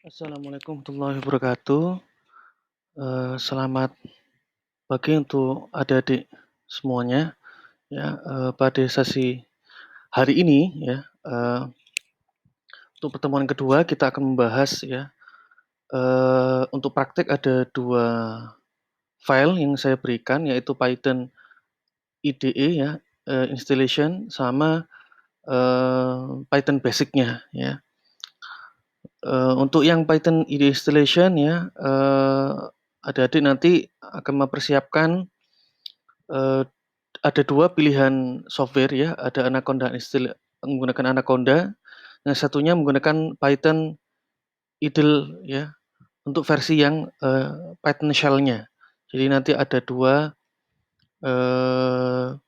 Assalamualaikum warahmatullahi wabarakatuh. Selamat pagi untuk adik-adik semuanya ya, pada sesi hari ini ya, untuk pertemuan kedua kita akan membahas ya, untuk praktek ada 2 file yang saya berikan yaitu Python IDE ya, installation sama, Python basic-nya ya. Untuk yang Python IDE installation ya, adik-adik nanti akan mempersiapkan, eee ada 2 pilihan software ya, ada Anaconda menggunakan Anaconda, yang satunya menggunakan Python idle ya, untuk versi yang, Python shell-nya. Jadi nanti ada 2 eee,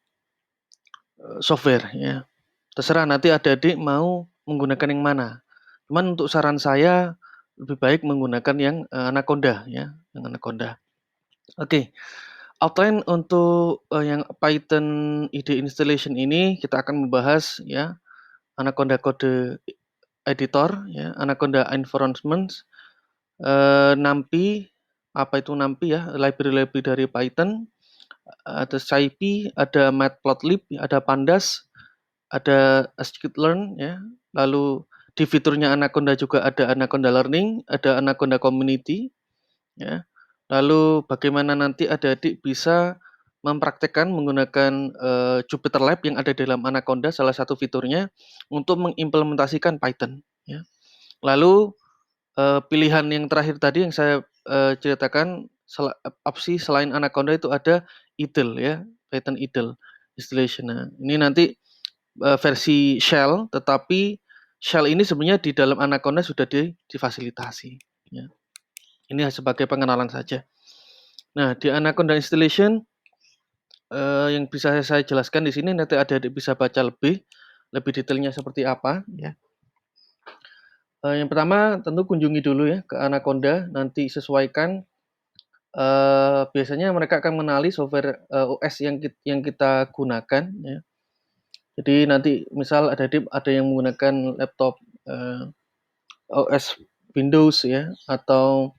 software ya. Terserah nanti adik-adik mau menggunakan yang mana. Cuman untuk saran saya lebih baik menggunakan yang, Anaconda ya, yang Anaconda. Oke, outline untuk, yang Python IDE installation ini kita akan membahas ya, Anaconda Code Editor ya, Anaconda Environments, NumPy, apa itu NumPy ya, library-library dari Python, ada SciPy, ada Matplotlib, ada Pandas, ada scikit-learn ya, lalu di fiturnya Anaconda juga ada Anaconda Learning, ada Anaconda Community ya. Lalu bagaimana nanti adik-adik bisa mempraktekkan menggunakan, Jupyter Lab yang ada dalam Anaconda salah satu fiturnya untuk mengimplementasikan Python ya. Lalu, pilihan yang terakhir tadi yang saya, ceritakan opsi selain Anaconda itu ada idle ya, Python idle installation. Nah, ini nanti, versi shell, tetapi shell ini sebenarnya di dalam Anaconda sudah difasilitasi ya. Ini sebagai pengenalan saja. Nah, di Anaconda installation, yang bisa saya jelaskan di sini nanti adik-adik bisa baca lebih detailnya seperti apa ya. Yang pertama tentu kunjungi dulu ya ke Anaconda, nanti sesuaikan, biasanya mereka akan mengenali software, OS yang kita gunakan ya. Jadi nanti misal adik-adik ada yang menggunakan laptop, OS Windows ya, atau,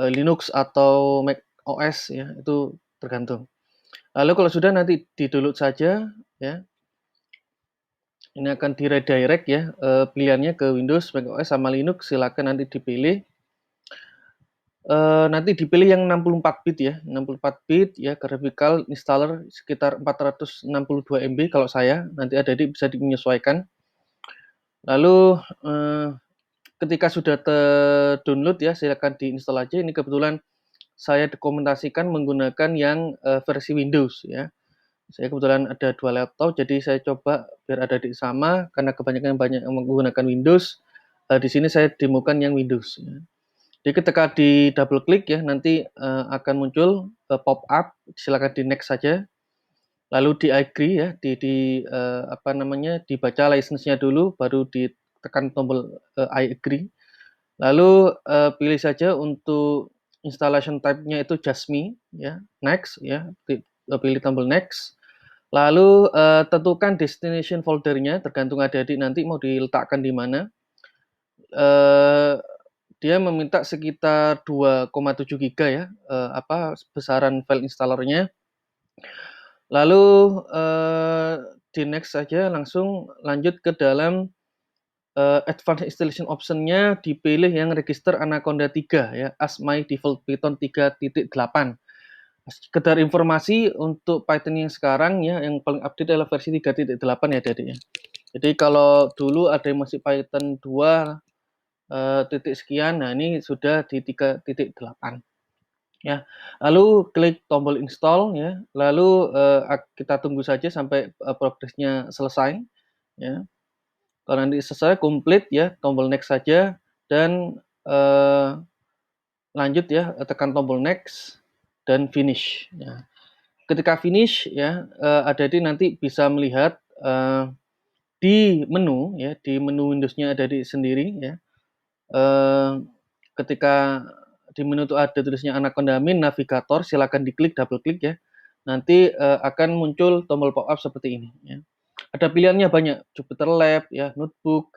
Linux atau Mac OS ya, itu tergantung. Lalu kalau sudah nanti di-download saja ya. Ini akan di-redirect ya, pilihannya ke Windows, Mac OS, sama Linux silakan nanti dipilih. Nanti dipilih yang 64 bit ya, 64 bit ya, graphical installer sekitar 462 MB kalau saya, nanti adik-adik bisa menyesuaikan. Lalu, ketika sudah ter-download ya, silakan di-install aja. Ini kebetulan saya dokumentasikan menggunakan yang, versi Windows ya. Saya kebetulan ada 2 laptop, jadi saya coba biar adik-adik sama, karena kebanyakan banyak yang menggunakan Windows, di sini saya demokan yang Windows ya. Jadi ketika di double klik ya, nanti, akan muncul, pop up, silakan di next saja, lalu di agree ya, apa namanya, dibaca license-nya dulu, baru ditekan tombol, I agree. Lalu, pilih saja untuk installation type-nya itu Jasmine ya, next ya, pilih tombol next. Lalu, tentukan destination folder-nya, tergantung adik-adik nanti mau diletakkan di mana. Dia meminta sekitar 2,7 giga ya, besaran file installernya. Lalu, di next saja, langsung lanjut ke dalam, advanced installation option-nya dipilih yang register Anaconda 3 ya, as my default Python 3.8. Sekedar informasi untuk Python yang sekarang ya, yang paling update adalah versi 3.8 ya adik-adik ya. Jadi kalau dulu ada yang masih Python 2, titik sekian, nah ini sudah di 3.8 ya. Lalu klik tombol install ya, lalu, kita tunggu saja sampai, progresnya selesai ya. Kalau nanti selesai komplit ya, tombol next saja dan, lanjut ya, tekan tombol next dan finish ya. Ketika finish ya, adik-adik nanti bisa melihat, di menu ya, di menu Windows-nya adik-adik sendiri ya, ketika di menu itu ada tulisnya Anaconda Min Navigator, silakan diklik, double klik ya. Nanti, akan muncul tombol pop up seperti ini ya. Ada pilihannya banyak, Jupyter Lab ya, Notebook,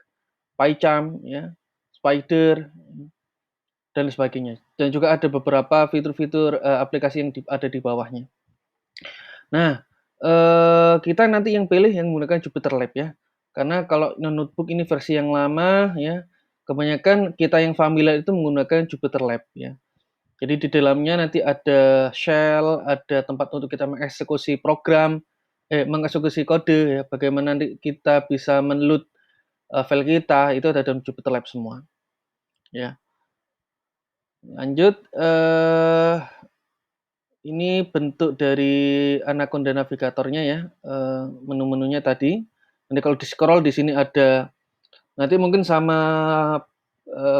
PyCharm ya, spider, dan sebagainya. Dan juga ada beberapa fitur-fitur aplikasi yang ada di bawahnya. Nah, kita nanti yang pilih yang menggunakan Jupyter Lab ya. Karena kalau notebook ini versi yang lama ya, kebanyakan kita yang familiar itu menggunakan Jupyter Lab ya. Jadi di dalamnya nanti ada shell, ada tempat untuk kita mengeksekusi program, mengeksekusi kode ya, bagaimana nanti kita bisa men-load file kita itu ada dalam Jupyter Lab semua. Ya. Lanjut, ini bentuk dari Anaconda Navigatornya ya, menu-menunya tadi. Nanti kalau di-scroll di sini ada, nanti mungkin sama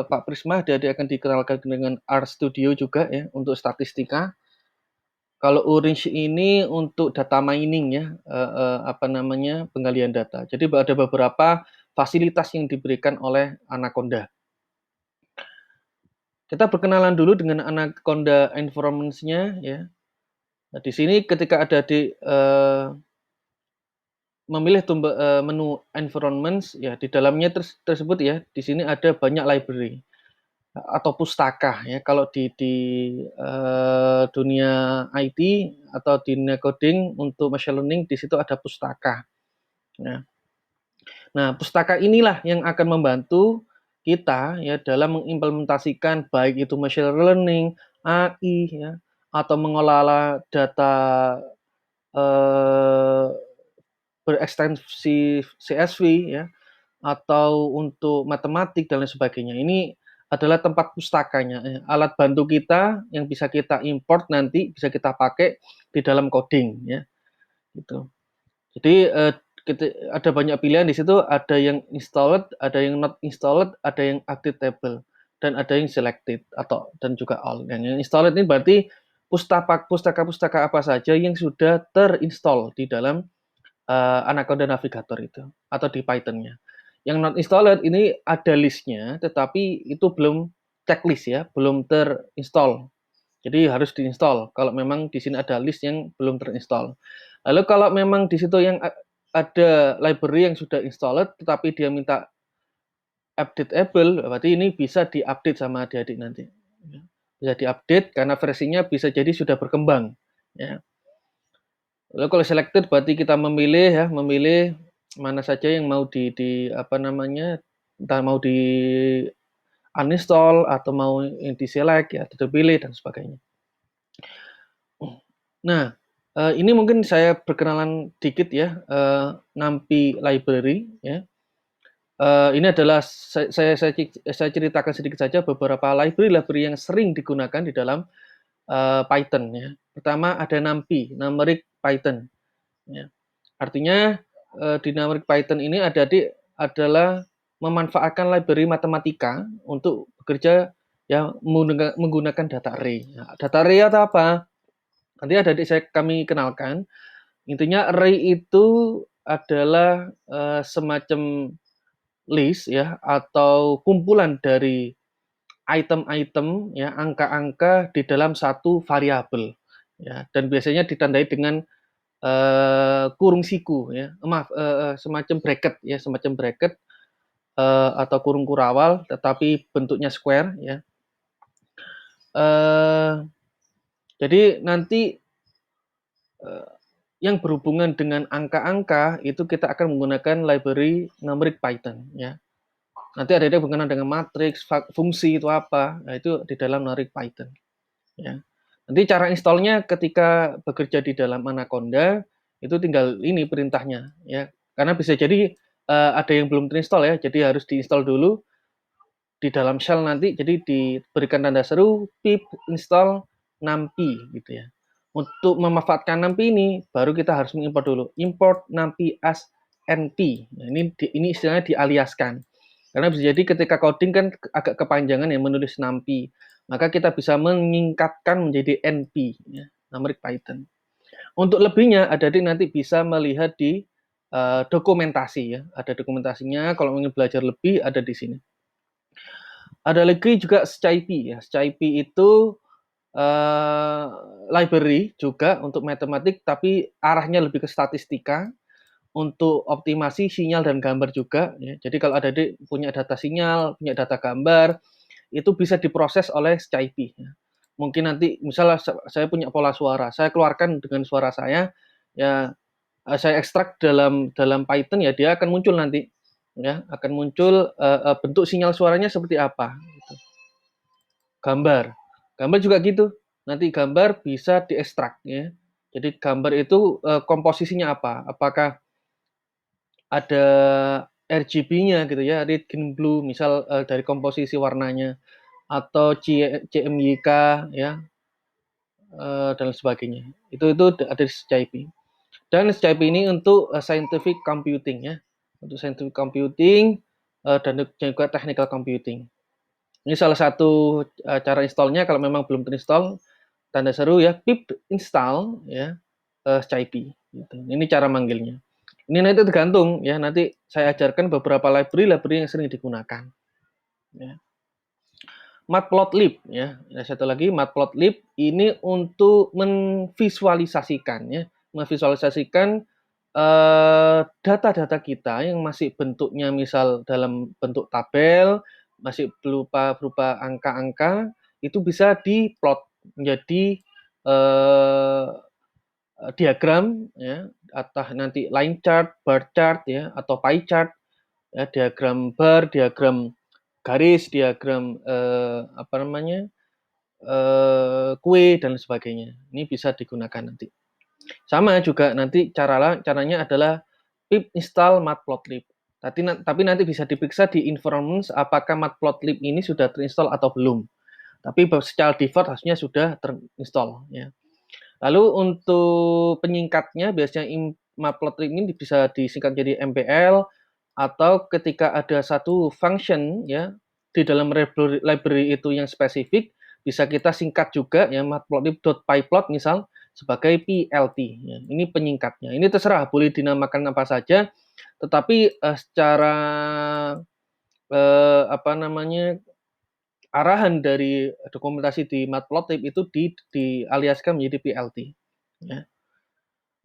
Pak Prisma dia akan dikenalkan dengan RStudio juga ya untuk statistika. Kalau Orange ini untuk data mining ya, penggalian data. Jadi ada beberapa fasilitas yang diberikan oleh Anaconda. Kita perkenalan dulu dengan Anaconda Environments-nya ya. Nah, di sini ketika ada di memilih menu environments ya, di dalamnya tersebut ya, di sini ada banyak library atau pustaka ya. Kalau di dunia IT atau di dunia coding untuk machine learning di situ ada pustaka. Ya. Nah, pustaka inilah yang akan membantu kita ya dalam mengimplementasikan baik itu machine learning, AI ya, atau mengelola data berekstensi CSV ya, atau untuk matematik dan lain sebagainya. Ini adalah tempat pustakanya, alat bantu kita yang bisa kita import nanti bisa kita pakai di dalam coding ya, gitu. Jadi ada banyak pilihan di situ, ada yang installed, ada yang not installed, ada yang updatable, dan ada yang selected atau dan juga all. Yang installed ini berarti pustaka-pustaka apa saja yang sudah terinstall di dalam Anaconda Navigator itu atau di Python-nya. Yang not installed ini ada listnya, tetapi itu belum checklist ya, belum terinstall. Jadi harus diinstal kalau memang di sini ada list yang belum terinstall. Lalu kalau memang di situ yang ada library yang sudah installed tetapi dia minta updateable, berarti ini bisa diupdate sama adik-adik nanti. Bisa diupdate karena versinya bisa jadi sudah berkembang. Ya. Lalu kalau selected berarti kita memilih mana saja yang mau entah mau di uninstall atau mau yang di select ya, dipilih dan sebagainya. Nah, ini mungkin saya perkenalan dikit ya, NumPy library ya. Ini adalah saya ceritakan sedikit saja beberapa library yang sering digunakan di dalam Python ya. Pertama ada NumPy, Numeric Python. Ya. Artinya di Numeric Python ini adalah memanfaatkan library matematika untuk bekerja ya menggunakan data array. Nah, data array atau apa? Nanti kami kenalkan. Intinya array itu adalah semacam list ya atau kumpulan dari item-item ya, angka-angka di dalam satu variabel ya, dan biasanya ditandai dengan kurung siku ya. Semacam bracket ya, atau kurung kurawal tetapi bentuknya square ya. Jadi nanti yang berhubungan dengan angka-angka itu kita akan menggunakan library Numeric Python ya. Nanti ada berkenaan dengan matriks, fungsi itu apa, nah itu di dalam Numeric Python ya. Nanti cara installnya ketika bekerja di dalam Anaconda itu tinggal ini perintahnya ya. Karena bisa jadi ada yang belum terinstall ya, jadi harus diinstal dulu di dalam shell nanti, jadi diberikan tanda seru pip install numpy gitu ya. Untuk memanfaatkan numpy ini baru kita harus mengimport dulu. Import numpy as np. Nah, ini istilahnya dialiaskan. Karena bisa jadi ketika coding kan agak kepanjangan ya menulis numpy. Maka kita bisa menyingkatkan menjadi np ya, numeric Python. Untuk lebihnya adik-adik nanti bisa melihat di dokumentasi ya. Ada dokumentasinya, kalau ingin belajar lebih ada di sini. Ada lagi juga SciPy ya. SciPy itu library juga untuk matematik tapi arahnya lebih ke statistika. untuk optimasi sinyal dan gambar juga ya. Jadi kalau adik-adik punya data sinyal, punya data gambar, itu bisa diproses oleh SciPy ya. Mungkin nanti misalnya saya punya pola suara, saya keluarkan dengan suara saya, ya saya ekstrak dalam Python ya dia akan muncul nanti ya, akan muncul bentuk sinyal suaranya seperti apa gitu. Gambar juga gitu, nanti gambar bisa diekstrak ya. Jadi gambar itu komposisinya apa, apakah ada RGB-nya gitu ya, red, green, blue, misal dari komposisi warnanya, atau CMYK ya, dan sebagainya. Itu ada di SciPy. Dan SciPy ini untuk scientific computing ya, untuk scientific computing dan juga technical computing. Ini salah satu cara installnya. Kalau memang belum terinstall, tanda seru ya, pip install ya SciPy. Gitu. Ini cara manggilnya. Ini nanti tergantung ya, nanti saya ajarkan beberapa library yang sering digunakan. Ya. Matplotlib ya, satu lagi Matplotlib ini untuk memvisualisasikan ya, memvisualisasikan data-data kita yang masih bentuknya misal dalam bentuk tabel, masih berupa angka-angka, itu bisa diplot menjadi diagram ya, atau nanti line chart, bar chart ya, atau pie chart ya, diagram bar, diagram garis, diagram kue dan sebagainya. Ini bisa digunakan nanti. Sama juga nanti caranya adalah pip install matplotlib. Tapi nanti bisa diperiksa di environment apakah matplotlib ini sudah terinstall atau belum. Tapi secara default harusnya sudah terinstall ya. Lalu untuk penyingkatnya biasanya matplotlib ini bisa disingkat jadi MPL, atau ketika ada satu function ya di dalam library itu yang spesifik, bisa kita singkat juga ya, matplotlib.pyplot misal sebagai PLT ya. Ini penyingkatnya. Ini terserah boleh dinamakan apa saja, tetapi secara arahan dari dokumentasi di matplotlib itu dialiaskan menjadi PLT ya.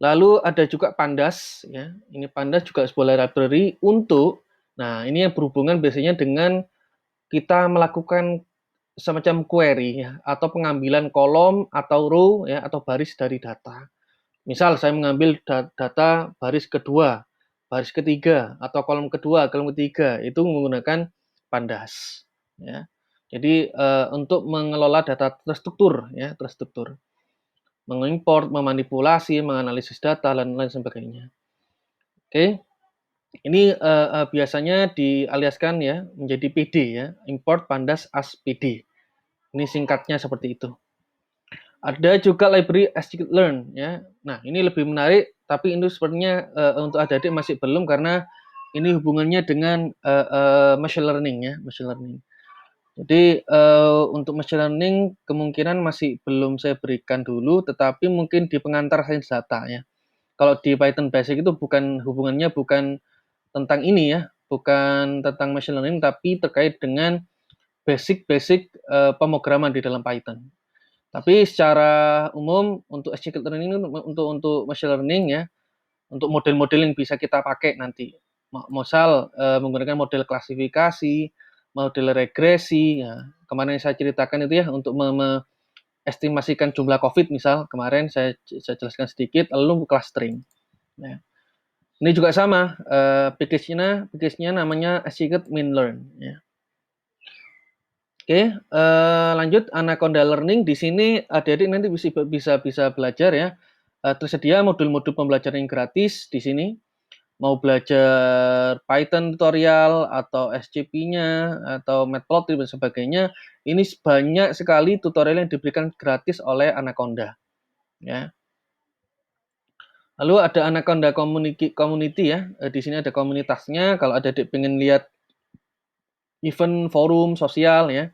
Lalu ada juga Pandas ya. Ini Pandas juga sebuah library untuk, nah ini yang berhubungan biasanya dengan kita melakukan semacam query ya, atau pengambilan kolom atau row ya, atau baris dari data. Misal saya mengambil data baris kedua, baris ketiga, atau kolom kedua, kolom ketiga, itu menggunakan Pandas ya. Jadi untuk mengelola data terstruktur ya, terstruktur. Mengimport, memanipulasi, menganalisis data, dan lain sebagainya. Oke. Ini biasanya dialiaskan ya menjadi PD ya, import pandas as PD. Ini singkatnya seperti itu. Ada juga library scikit-learn ya. Nah, ini lebih menarik, tapi ini sepertinya untuk adik-adik masih belum karena ini hubungannya dengan machine learning ya, machine learning. Jadi untuk machine learning kemungkinan masih belum saya berikan dulu, tetapi mungkin di pengantar sains data ya. Kalau di Python Basic itu hubungannya bukan tentang ini ya, bukan tentang machine learning, tapi terkait dengan basic pemrograman di dalam Python. Tapi secara umum untuk scikit-learning untuk machine learning ya, untuk model-model yang bisa kita pakai nanti. Misal menggunakan model klasifikasi, model regresi ya. Kemarin saya ceritakan itu ya untuk estimasikan jumlah COVID misal, kemarin saya jelaskan sedikit, lalu clustering. Ya. Ini juga sama, package-nya namanya scikit-learn. Ya. Oke, lanjut Anaconda Learning. Di sini adik-adik nanti bisa belajar ya. Tersedia modul-modul pembelajaran yang gratis di sini. Mau belajar Python tutorial atau SCP-nya atau Matplotlib dan sebagainya, ini banyak sekali tutorial yang diberikan gratis oleh Anaconda. Ya. Lalu ada Anaconda Community ya. Di sini ada komunitasnya. Kalau adik-adik pengen lihat event, forum, sosial ya,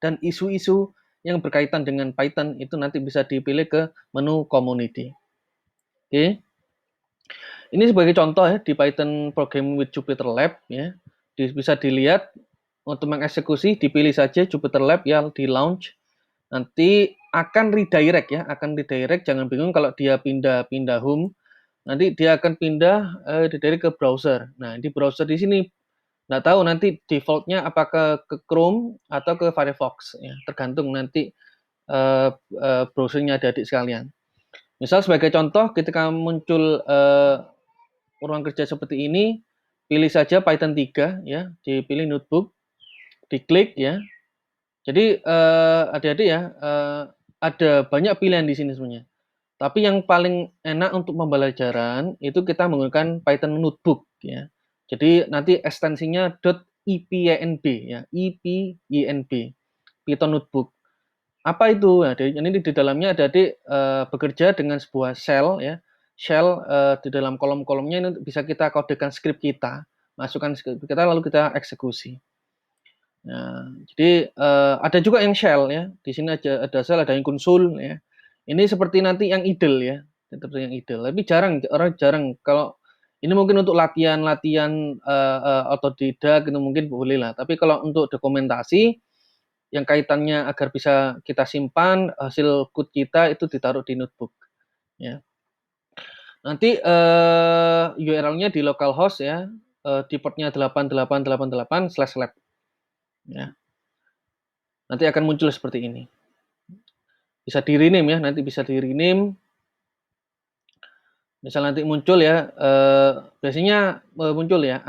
dan isu-isu yang berkaitan dengan Python itu nanti bisa dipilih ke menu Community. Oke. Ini sebagai contoh ya di Python Programming with Jupyter Lab ya. Bisa dilihat untuk mengeksekusi dipilih saja Jupyter Lab ya, di launch. Nanti akan redirect ya, jangan bingung kalau dia pindah home. nanti dia akan pindah dari ke browser. Nah, di browser di sini nggak tahu nanti defaultnya apakah ke Chrome atau ke Firefox, ya, tergantung nanti browsernya adik-adik sekalian. Misal sebagai contoh, ketika muncul ruang kerja seperti ini, pilih saja Python 3, ya, dipilih notebook, diklik, ya. Jadi adik-adik ya, ada banyak pilihan di sini sebenarnya. Tapi yang paling enak untuk pembelajaran itu kita menggunakan Python Notebook, ya. Jadi nanti ekstensinya .ipynb, ya, ipynb, Python Notebook. Apa itu? Nah, ini di dalamnya adik-adik bekerja dengan sebuah shell, ya. Shell di dalam kolom-kolomnya ini bisa kita kodekan script kita, masukkan script kita lalu kita eksekusi. Nah, jadi ada juga yang shell, ya. Di sini ada shell, ada yang konsul, ya. Ini seperti nanti yang idle, ya, seperti yang idle. Tapi orang jarang kalau ini mungkin untuk latihan-latihan otodidak itu mungkin boleh lah. Tapi kalau untuk dokumentasi yang kaitannya agar bisa kita simpan hasil code kita itu ditaruh di notebook, ya. Nanti URL-nya di localhost, ya, di portnya 8888/lab, ya. Nanti akan muncul seperti ini. Bisa di-rename, ya, nanti bisa di-rename. Misal nanti muncul, ya, biasanya muncul, ya,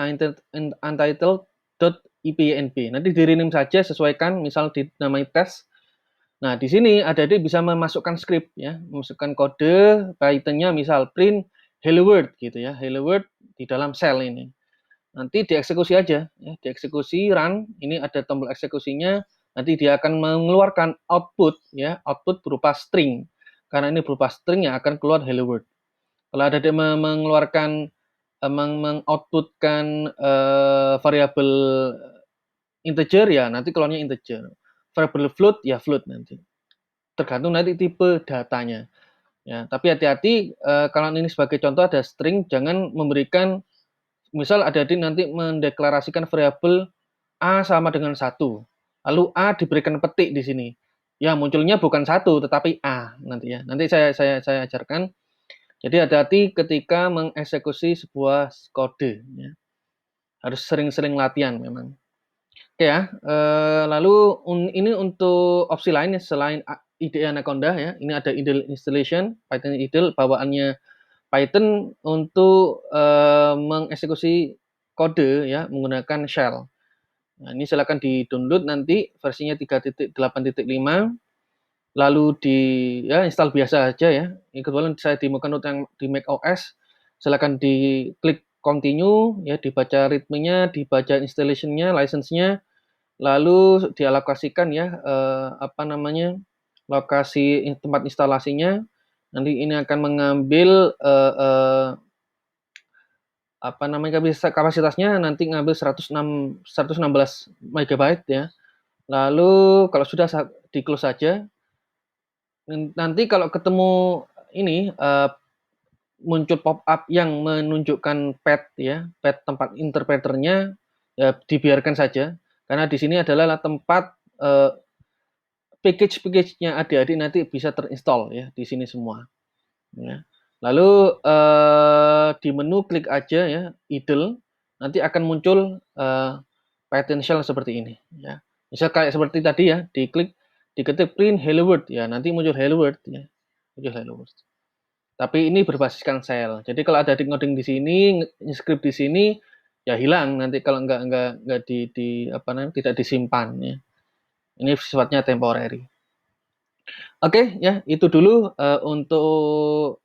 untitled.ipynb. Nanti di-rename saja, sesuaikan, misal dinamai tes. Nah, di sini adik-adik bisa memasukkan script, ya, memasukkan kode Python-nya, misal print hello world gitu, ya, hello world di dalam shell ini. Nanti dieksekusi aja, ya, dieksekusi run, ini ada tombol eksekusinya, nanti dia akan mengeluarkan output, ya, output berupa string. Karena ini berupa string yang akan keluar hello world. Kalau adik-adik mengeluarkan mengoutputkan variabel integer, ya, nanti keluarnya integer. Variabel float, ya, float nanti. Tergantung nanti tipe datanya, ya. Tapi hati-hati kalau ini sebagai contoh ada string, jangan memberikan, misal adik-adik nanti mendeklarasikan variabel A sama dengan 1, lalu A diberikan petik di sini. Ya, munculnya bukan 1 tetapi A nanti, ya. Nanti saya ajarkan. Jadi hati-hati ketika mengeksekusi sebuah kode, ya. Harus sering-sering latihan memang. Oke, ya, lalu ini untuk opsi lain, ya, selain IDE Anaconda, ya. Ini ada idle installation, Python idle bawaannya Python untuk mengeksekusi kode, ya, menggunakan shell. Nah, ini silakan di-download nanti versinya 3.8.5, lalu ya, install biasa aja, ya. Ini kebetulan saya demokan untuk yang di macOS. Silakan diklik continue, ya, dibaca ritmenya, dibaca installation-nya, license-nya, lalu dialokasikan, ya, lokasi tempat instalasinya. Nanti ini akan mengambil kapasitasnya nanti ngambil 116 MB, ya. Lalu kalau sudah di-close saja. Nanti kalau ketemu ini muncul pop-up yang menunjukkan path, ya, path tempat interpreternya, ya, dibiarkan saja. Karena di sini adalah tempat package-nya adik-adik nanti bisa terinstall, ya, di sini semua, ya. Lalu di menu klik aja, ya, idle, nanti akan muncul Python shell seperti ini, ya. Misal kayak seperti tadi, ya, diketik print hello world, ya, nanti muncul hello world, ya. Muncul hello world. Tapi ini berbasiskan shell. Jadi kalau ada ngoding di sini, script di sini, ya hilang nanti kalau enggak tidak disimpan, ya. Ini sifatnya temporary. Oke, ya, itu dulu untuk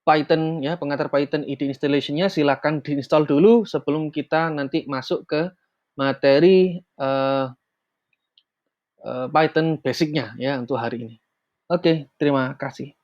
Python, ya, pengantar Python IDE installation-nya silakan diinstal dulu sebelum kita nanti masuk ke materi Python basic-nya, ya, untuk hari ini. Oke, terima kasih.